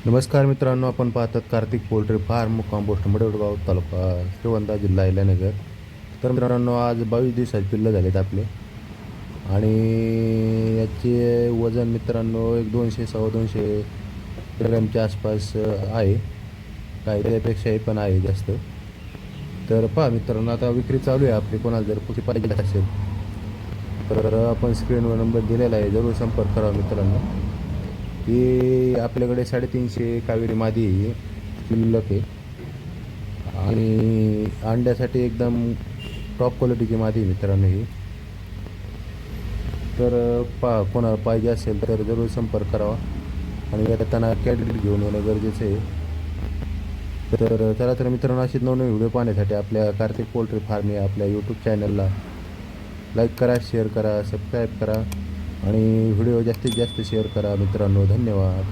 नमस्कार मित्रांनो, आपण पाहतात कार्तिक पोल्ट्री फार्म, मुक्काम पोस्ट मडेगाव, तालुका श्रीगोंदा, जिल्हा अहिल्यानगर. तर मित्रांनो, आज 22 दिवसाचे पिल्लं झालेत आपले आणि याचे वजन मित्रांनो एक 200 250 ग्रॅमच्या आसपास आहे. काही त्यापेक्षाही पण आहे जास्त. तर पहा मित्रांनो, आता विक्री चालू आहे आपली. कोणाला जर कुठे पाहिजे असेल तर आपण स्क्रीनवर नंबर दिलेला आहे, जरूर संपर्क करा मित्रांनो. ही आपल्याकडे 350 कावेरी मादी शिल्लक आहे आणि अंड्यासाठी एकदम टॉप क्वालिटीची मादी मित्रांनो ही. तर कोणाला पाहिजे असेल तर जरूर संपर्क करावा आणि येताना कॅडरेट घेऊन येणं गरजेचं आहे. तर चला तर मित्रांनो, अशीच नवनवीन व्हिडिओ पाहण्यासाठी आपल्या कार्तिक पोल्ट्री फार्म या आपल्या यूट्यूब चॅनलला लाईक करा, शेअर करा, सबस्क्राईब करा आणि व्हिडिओ जास्तीत जास्त शेअर करा मित्रांनो. धन्यवाद.